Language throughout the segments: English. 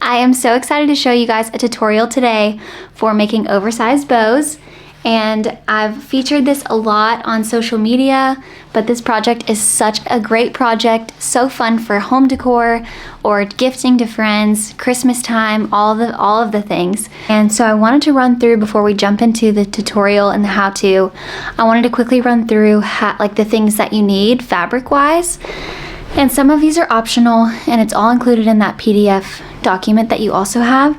I am so excited to show you guys a tutorial today for making oversized bows, and I've featured this a lot on social media, but this project is such a great project, so fun for home decor or gifting to friends, Christmas time, all of the things. And so I wanted to run through, before we jump into the tutorial and the how-to, I wanted to quickly run through the things that you need fabric wise. And some of these are optional, and it's all included in that PDF document that you also have.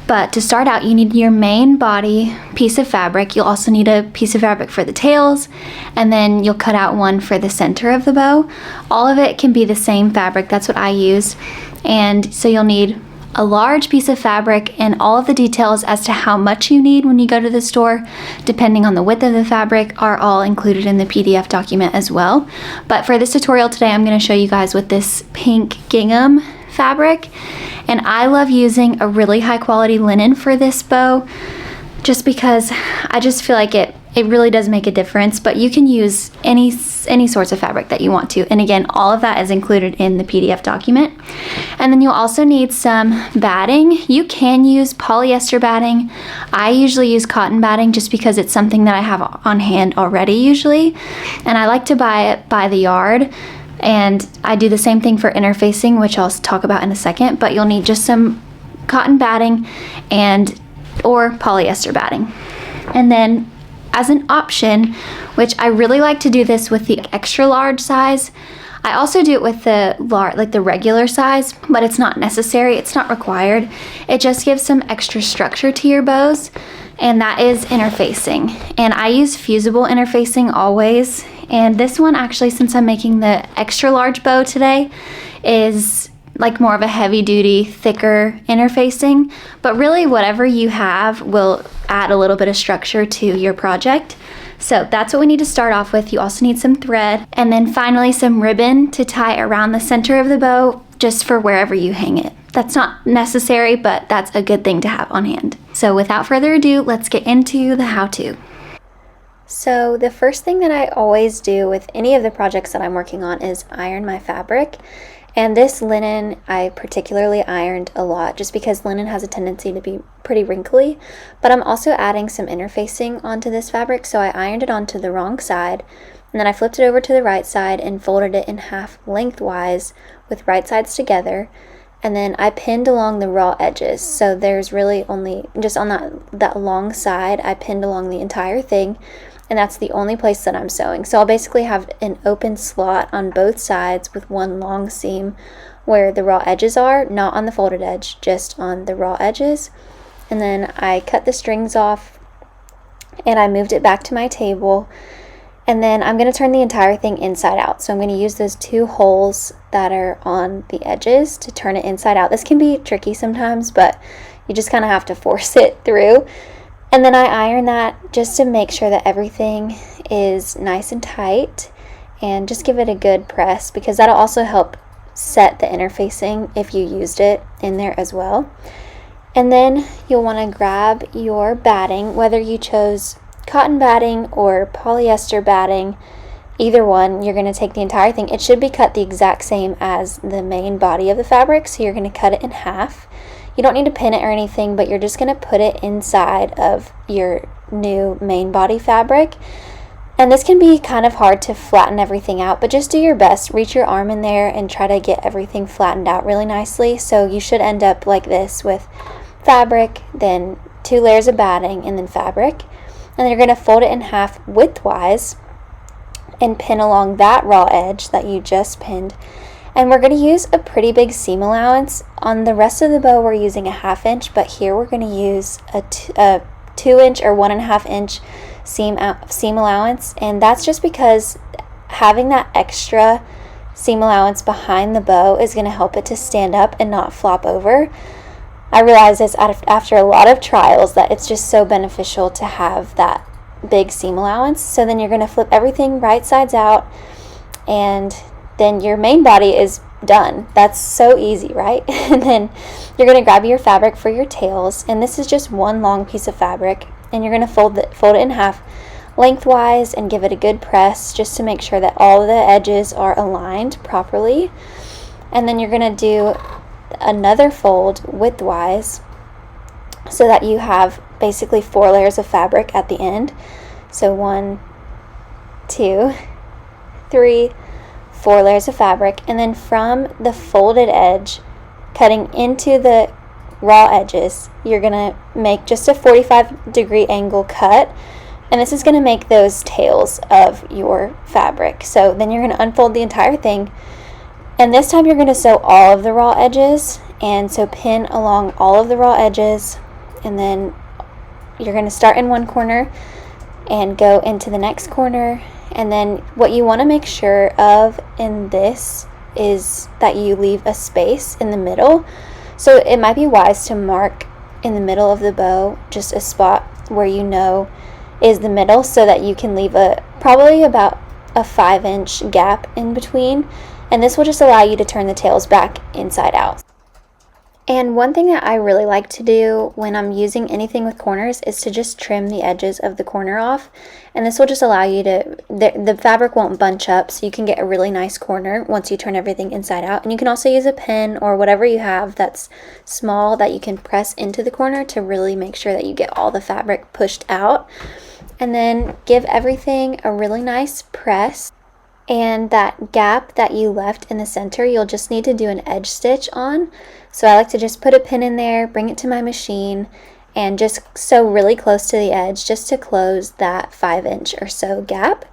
But to start out, you need your main body piece of fabric. You'll also need a piece of fabric for the tails, and then you'll cut out one for the center of the bow. All of it can be the same fabric. That's what I use. And so you'll need a large piece of fabric, and all of the details as to how much you need when you go to the store, depending on the width of the fabric, are all included in the PDF document as well. But for this tutorial today, I'm going to show you guys with this pink gingham fabric, and I love using a really high quality linen for this bow, just because I just feel like it really does make a difference. But you can use any sorts of fabric that you want to, and again, all of that is included in the PDF document. And then you'll also need some batting. You can use polyester batting. I usually use cotton batting just because it's something that I have on hand already usually, and I like to buy it by the yard. And I do the same thing for interfacing, which I'll talk about in a second, but you'll need just some cotton batting or polyester batting. And then as an option, which I really like to do this with the extra large size, I also do it with the regular size, but it's not necessary, it's not required. It just gives some extra structure to your bows, and that is interfacing. And I use fusible interfacing always. And this one, actually, since I'm making the extra large bow today, is like more of a heavy duty, thicker interfacing, but really whatever you have will add a little bit of structure to your project. So that's what we need to start off with. You also need some thread, and then finally some ribbon to tie around the center of the bow, just for wherever you hang it. That's not necessary, but that's a good thing to have on hand. So without further ado, let's get into the how-to. So the first thing that I always do with any of the projects that I'm working on is iron my fabric. And this linen I particularly ironed a lot, just because linen has a tendency to be pretty wrinkly. But I'm also adding some interfacing onto this fabric, so I ironed it onto the wrong side, and then I flipped it over to the right side and folded it in half lengthwise with right sides together. And then I pinned along the raw edges, so there's really only, just on that long side, I pinned along the entire thing, and that's the only place that I'm sewing. So I'll basically have an open slot on both sides with one long seam where the raw edges are, not on the folded edge, just on the raw edges. And then I cut the strings off and I moved it back to my table. And then I'm going to turn the entire thing inside out. So I'm going to use those two holes that are on the edges to turn it inside out. This can be tricky sometimes, but you just kind of have to force it through. And then I iron that just to make sure that everything is nice and tight, and just give it a good press, because that'll also help set the interfacing if you used it in there as well. And then you'll want to grab your batting, whether you chose cotton batting or polyester batting, either one. You're going to take the entire thing. It should be cut the exact same as the main body of the fabric, so you're going to cut it in half. You don't need to pin it or anything, but you're just going to put it inside of your new main body fabric. And this can be kind of hard to flatten everything out, but just do your best. Reach your arm in there and try to get everything flattened out really nicely. So you should end up like this, with fabric, then 2 layers of batting, and then fabric. And then you're going to fold it in half widthwise and pin along that raw edge that you just pinned. And we're going to use a pretty big seam allowance. On the rest of the bow, we're using a 1/2 inch, but here we're going to use a 2 inch or 1.5 inch seam allowance. And that's just because having that extra seam allowance behind the bow is going to help it to stand up and not flop over. I realize this after a lot of trials, that it's just so beneficial to have that big seam allowance. So then you're going to flip everything right sides out, and then your main body is done. That's so easy, right? And then you're going to grab your fabric for your tails, and this is just one long piece of fabric, and you're going to fold it in half lengthwise and give it a good press, just to make sure that all the edges are aligned properly. And then you're going to do another fold widthwise so that you have basically 4 layers of fabric at the end. So 1, 2, 3, 4 layers of fabric, and then from the folded edge, cutting into the raw edges, you're gonna make just a 45-degree angle cut, and this is gonna make those tails of your fabric. So then you're gonna unfold the entire thing, and this time you're gonna sew all of the raw edges, and so pin along all of the raw edges, and then you're gonna start in one corner and go into the next corner. And then what you want to make sure of in this is that you leave a space in the middle. So it might be wise to mark in the middle of the bow just a spot where you know is the middle, so that you can leave probably about a 5-inch gap in between, and this will just allow you to turn the tails back inside out. And one thing that I really like to do when I'm using anything with corners is to just trim the edges of the corner off, and this will just allow you to, the fabric won't bunch up, so you can get a really nice corner once you turn everything inside out. And you can also use a pin or whatever you have that's small that you can press into the corner to really make sure that you get all the fabric pushed out. And then give everything a really nice press. And that gap that you left in the center, you'll just need to do an edge stitch on. So I like to just put a pin in there, bring it to my machine, and just sew really close to the edge just to close that 5-inch or so gap.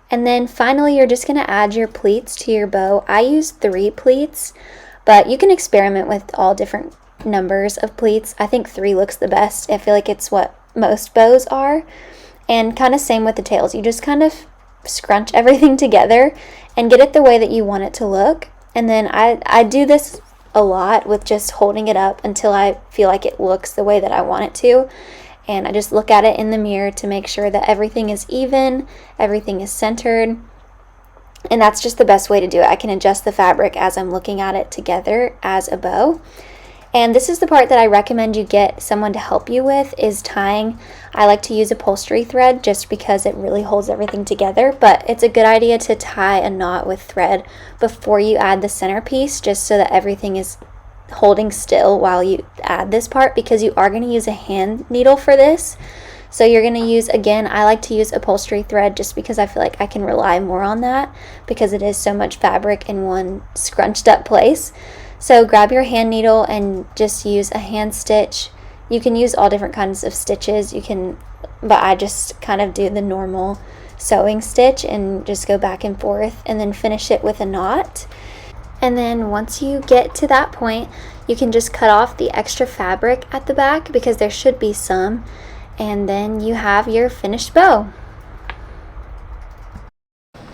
And then finally, you're just going to add your pleats to your bow. I use 3 pleats, but you can experiment with all different numbers of pleats. I think 3 looks the best. I feel like it's what most bows are. And kind of same with the tails. You just kind of scrunch everything together and get it the way that you want it to look. And then I do this a lot with just holding it up until I feel like it looks the way that I want it to, and I just look at it in the mirror to make sure that everything is even, everything is centered, and that's just the best way to do it. I can adjust the fabric as I'm looking at it together as a bow. And this is the part that I recommend you get someone to help you with, is tying. I like to use upholstery thread just because it really holds everything together, but it's a good idea to tie a knot with thread before you add the centerpiece, just so that everything is holding still while you add this part, because you are going to use a hand needle for this. So you're going to use, again, I like to use upholstery thread just because I feel like I can rely more on that because it is so much fabric in one scrunched up place. So grab your hand needle and just use a hand stitch. You can use all different kinds of stitches, but I just kind of do the normal sewing stitch and just go back and forth and then finish it with a knot. And then once you get to that point, you can just cut off the extra fabric at the back, because there should be some, and then you have your finished bow.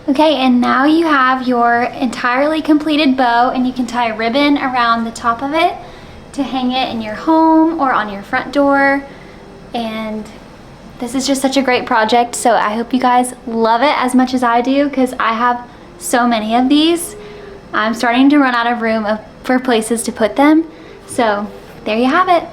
Okay, and now you have your entirely completed bow, and you can tie a ribbon around the top of it to hang it in your home or on your front door. And this is just such a great project, so I hope you guys love it as much as I do, because I have so many of these. I'm starting to run out of room for places to put them, so there you have it.